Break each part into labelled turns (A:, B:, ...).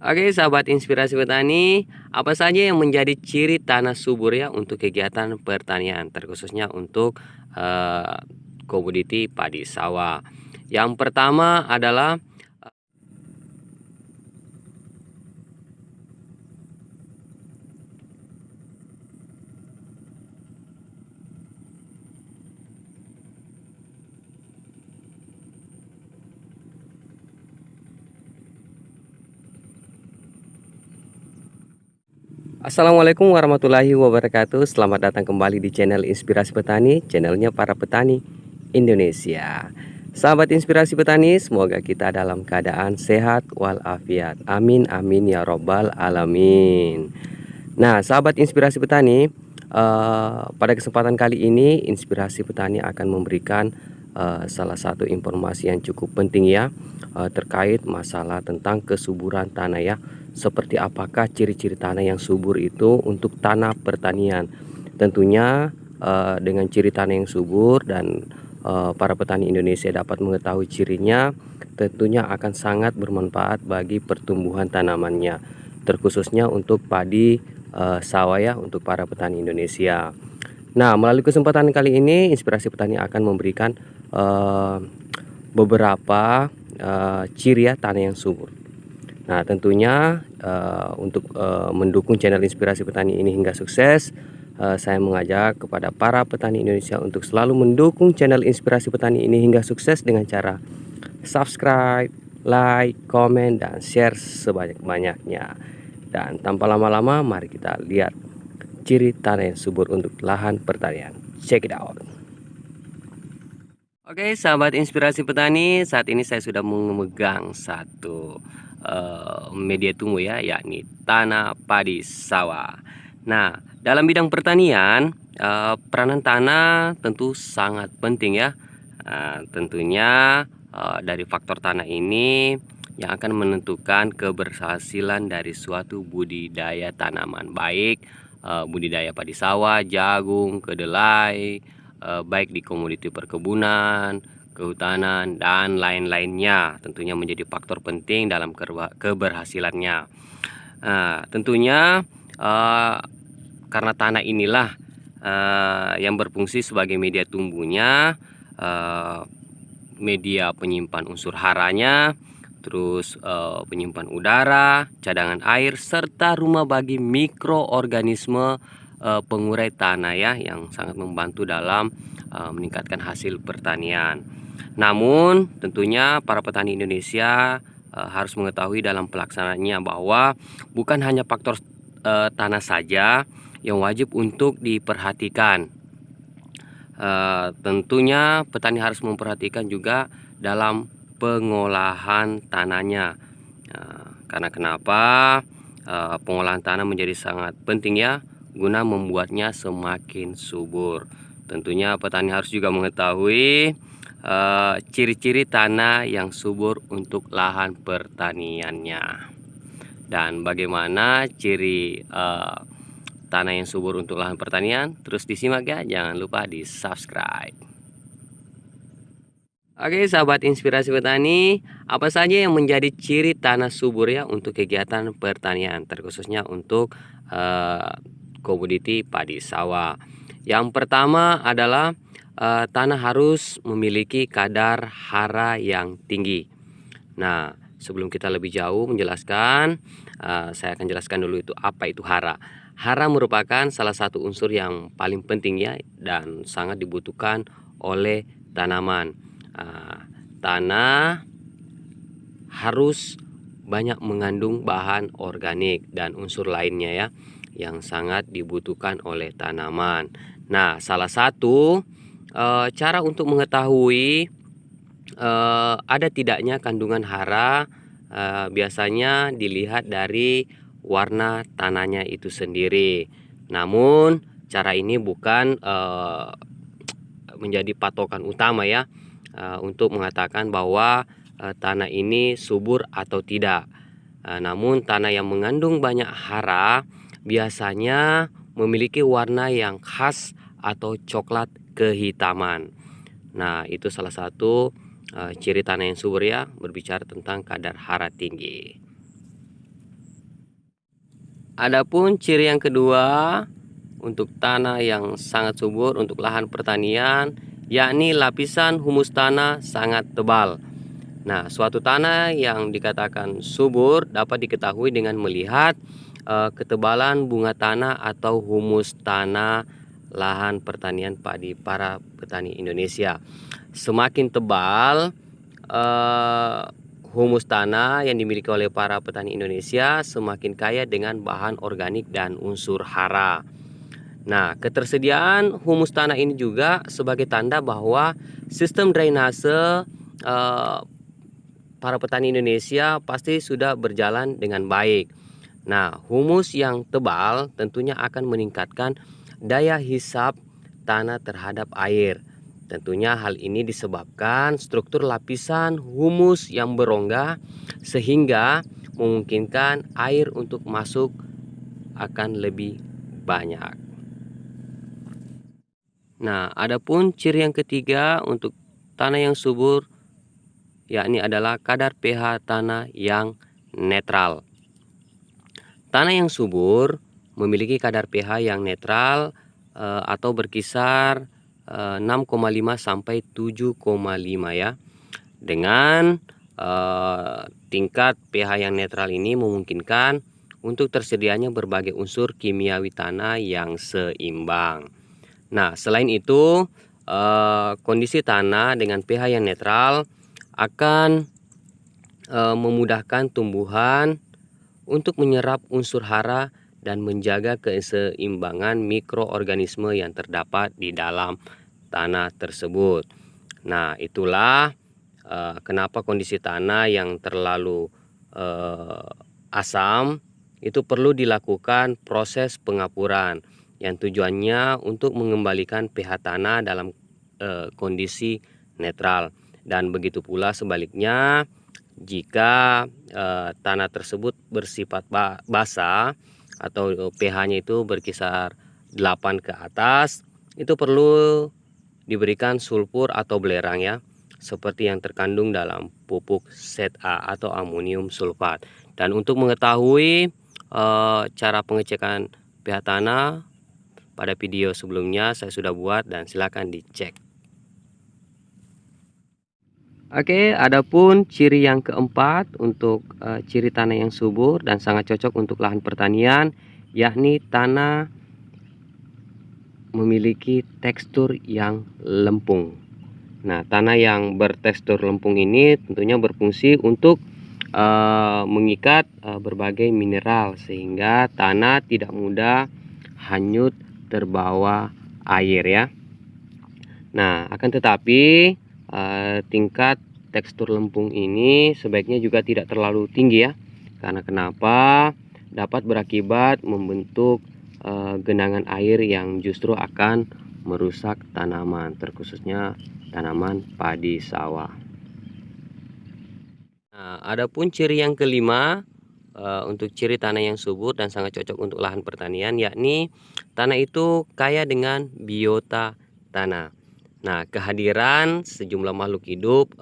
A: Oke, sahabat inspirasi petani, apa saja yang menjadi ciri tanah subur ya untuk kegiatan pertanian, terkhususnya untuk eh, komoditi padi sawah. Yang pertama adalah Assalamualaikum warahmatullahi wabarakatuh. Selamat datang kembali di channel Inspirasi Petani, channelnya para petani Indonesia. Sahabat Inspirasi Petani, semoga kita dalam keadaan sehat walafiat. Amin amin ya robbal alamin. Nah, sahabat Inspirasi Petani, pada kesempatan kali ini Inspirasi Petani akan memberikan salah satu informasi yang cukup penting ya, terkait masalah tentang kesuburan tanah ya. Seperti apakah ciri-ciri tanah yang subur itu untuk tanah pertanian. Tentunya dengan ciri tanah yang subur dan para petani Indonesia dapat mengetahui cirinya, tentunya akan sangat bermanfaat bagi pertumbuhan tanamannya, terkhususnya untuk padi sawah ya, untuk para petani Indonesia. Nah, melalui kesempatan kali ini Inspirasi Petani akan memberikan beberapa ciri ya tanah yang subur. Nah, tentunya untuk mendukung channel Inspirasi Petani ini hingga sukses, saya mengajak kepada para petani Indonesia untuk selalu mendukung channel Inspirasi Petani ini hingga sukses dengan cara subscribe, like, komen, dan share sebanyak-banyaknya. Dan tanpa lama-lama, mari kita lihat ciri tanah yang subur untuk lahan pertanian. Check it out. Oke, sahabat Inspirasi Petani, saat ini saya sudah memegang satu media tumbuh ya, yakni tanah padi sawah. Nah, dalam bidang pertanian, peranan tanah tentu sangat penting ya. Tentunya dari faktor tanah ini yang akan menentukan keberhasilan dari suatu budidaya tanaman, baik budidaya padi sawah, jagung, kedelai, baik di komoditi perkebunan, kehutanan, dan lain-lainnya. Tentunya menjadi faktor penting dalam keberhasilannya. Tentunya karena tanah inilah yang berfungsi sebagai media tumbuhnya, media penyimpan unsur haranya, terus penyimpan udara, cadangan air, serta rumah bagi mikroorganisme pengurai tanah ya, yang sangat membantu dalam meningkatkan hasil pertanian. Namun tentunya para petani Indonesia harus mengetahui dalam pelaksanaannya bahwa bukan hanya faktor tanah saja yang wajib untuk diperhatikan. Tentunya petani harus memperhatikan juga dalam pengolahan tanahnya. Karena kenapa pengolahan tanah menjadi sangat penting ya, guna membuatnya semakin subur. Tentunya petani harus juga mengetahui ciri-ciri tanah yang subur untuk lahan pertaniannya. Dan bagaimana ciri tanah yang subur untuk lahan pertanian? Terus disimak ya, jangan lupa di subscribe. Oke, sahabat Inspirasi Petani, apa saja yang menjadi ciri tanah subur ya untuk kegiatan pertanian, terkhususnya untuk komoditi padi sawah. Yang pertama adalah tanah harus memiliki kadar hara yang tinggi. Nah, sebelum kita lebih jauh menjelaskan, saya akan jelaskan dulu itu apa itu hara. Hara merupakan salah satu unsur yang paling penting ya, dan sangat dibutuhkan oleh tanaman. Tanah harus banyak mengandung bahan organik dan unsur lainnya ya, yang sangat dibutuhkan oleh tanaman. Nah, salah satu cara untuk mengetahui ada tidaknya kandungan hara biasanya dilihat dari warna tanahnya itu sendiri. Namun cara ini bukan menjadi patokan utama ya, untuk mengatakan bahwa tanah ini subur atau tidak. Namun tanah yang mengandung banyak hara biasanya memiliki warna yang khas atau coklat kehitaman. Nah, itu salah satu ciri tanah yang subur ya, berbicara tentang kadar hara tinggi. adapun ciri yang kedua untuk tanah yang sangat subur untuk lahan pertanian, yakni lapisan humus tanah sangat tebal. Nah, suatu tanah yang dikatakan subur dapat diketahui dengan melihat ketebalan bunga tanah atau humus tanah lahan pertanian padi para petani Indonesia. Semakin tebal humus tanah yang dimiliki oleh para petani Indonesia, semakin kaya dengan bahan organik dan unsur hara. Nah, ketersediaan humus tanah ini juga sebagai tanda bahwa sistem drainase para petani Indonesia pasti sudah berjalan dengan baik. Nah, humus yang tebal tentunya akan meningkatkan daya hisap tanah terhadap air. Tentunya hal ini disebabkan struktur lapisan humus yang berongga sehingga memungkinkan air untuk masuk akan lebih banyak. Nah, adapun ciri yang ketiga untuk tanah yang subur yakni adalah kadar pH tanah yang netral. Tanah yang subur memiliki kadar pH yang netral atau berkisar 6,5 sampai 7,5 ya. Dengan tingkat pH yang netral ini memungkinkan untuk tersedianya berbagai unsur kimiawi tanah yang seimbang. Nah, selain itu, kondisi tanah dengan pH yang netral akan memudahkan tumbuhan untuk menyerap unsur hara dan menjaga keseimbangan mikroorganisme yang terdapat di dalam tanah tersebut. Nah, itulah kenapa kondisi tanah yang terlalu asam itu perlu dilakukan proses pengapuran yang tujuannya untuk mengembalikan pH tanah dalam kondisi netral. Dan begitu pula sebaliknya, jika tanah tersebut bersifat basah atau pH-nya itu berkisar 8 ke atas, itu perlu diberikan sulfur atau belerang ya, seperti yang terkandung dalam pupuk ZA atau amonium sulfat. Dan untuk mengetahui cara pengecekan pH tanah, pada video sebelumnya saya sudah buat dan silakan dicek. Oke, adapun ciri yang keempat untuk ciri tanah yang subur dan sangat cocok untuk lahan pertanian, yakni tanah memiliki tekstur yang lempung. Nah, tanah yang bertekstur lempung ini tentunya berfungsi untuk mengikat berbagai mineral sehingga tanah tidak mudah hanyut terbawa air ya. Nah, akan tetapi tingkat tekstur lempung ini sebaiknya juga tidak terlalu tinggi ya. Karena kenapa? Dapat berakibat membentuk genangan air yang justru akan merusak tanaman, terkhususnya tanaman padi sawah. Nah, adapun ciri yang kelima untuk ciri tanah yang subur dan sangat cocok untuk lahan pertanian, yakni tanah itu kaya dengan biota tanah. Nah, kehadiran sejumlah makhluk hidup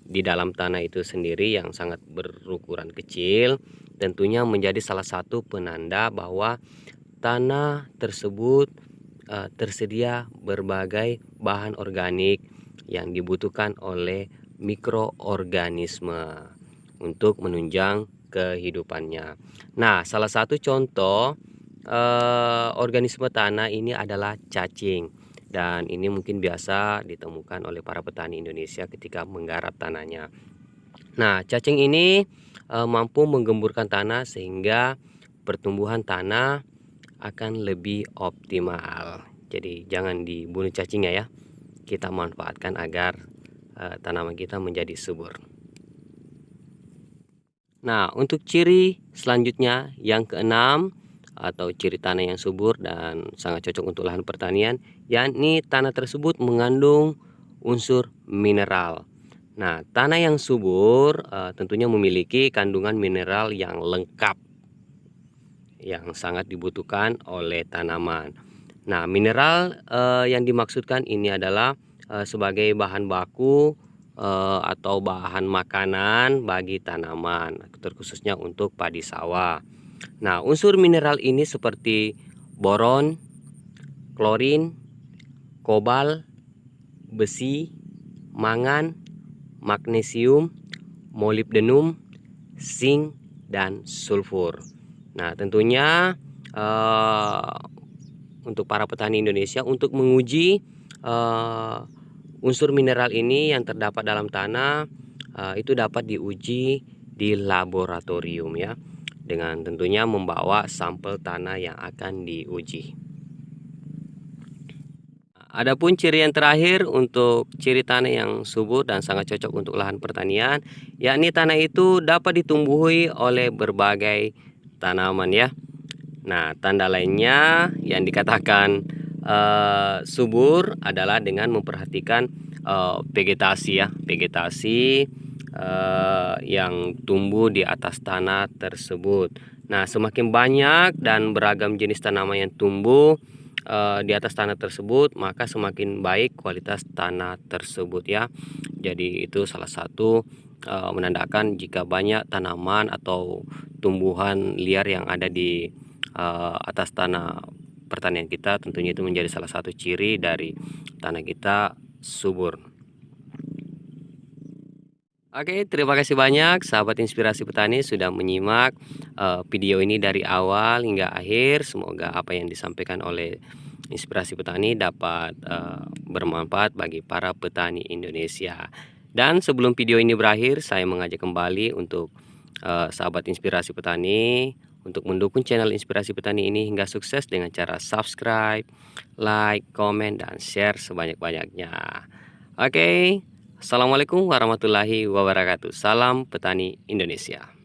A: di dalam tanah itu sendiri yang sangat berukuran kecil tentunya menjadi salah satu penanda bahwa tanah tersebut tersedia berbagai bahan organik yang dibutuhkan oleh mikroorganisme untuk menunjang kehidupannya. Nah, salah satu contoh organisme tanah ini adalah cacing, dan ini mungkin biasa ditemukan oleh para petani Indonesia ketika menggarap tanahnya. Nah, cacing ini mampu menggemburkan tanah sehingga pertumbuhan tanah akan lebih optimal. Jadi jangan dibunuh cacingnya ya. Kita manfaatkan agar tanaman kita menjadi subur. Nah, untuk ciri selanjutnya yang keenam atau ciri tanah yang subur dan sangat cocok untuk lahan pertanian, yakni tanah tersebut mengandung unsur mineral. Nah, tanah yang subur tentunya memiliki kandungan mineral yang lengkap yang sangat dibutuhkan oleh tanaman. Nah, mineral yang dimaksudkan ini adalah sebagai bahan baku atau bahan makanan bagi tanaman, terkhususnya untuk padi sawah. Nah, unsur mineral ini seperti boron, klorin, kobal, besi, mangan, magnesium, molibdenum, zinc, dan sulfur. Nah, tentunya eh, untuk para petani Indonesia untuk menguji unsur mineral ini yang terdapat dalam tanah itu dapat diuji di laboratorium ya, dengan tentunya membawa sampel tanah yang akan diuji. Adapun ciri yang terakhir untuk ciri tanah yang subur dan sangat cocok untuk lahan pertanian, yakni tanah itu dapat ditumbuhi oleh berbagai tanaman ya. Nah, tanda lainnya yang dikatakan subur adalah dengan memperhatikan vegetasi ya, vegetasi yang tumbuh di atas tanah tersebut. Nah, semakin banyak dan beragam jenis tanaman yang tumbuh di atas tanah tersebut, maka semakin baik kualitas tanah tersebut ya. Jadi itu salah satu menandakan jika banyak tanaman atau tumbuhan liar yang ada di atas tanah pertanian kita, tentunya itu menjadi salah satu ciri dari tanah kita subur. Oke, terima kasih banyak sahabat Inspirasi Petani sudah menyimak video ini dari awal hingga akhir. Semoga apa yang disampaikan oleh Inspirasi Petani dapat bermanfaat bagi para petani Indonesia. Dan sebelum video ini berakhir, saya mengajak kembali untuk sahabat Inspirasi Petani untuk mendukung channel Inspirasi Petani ini hingga sukses dengan cara subscribe, like, komen, dan share sebanyak-banyaknya. Oke. Assalamualaikum warahmatullahi wabarakatuh. Salam petani Indonesia.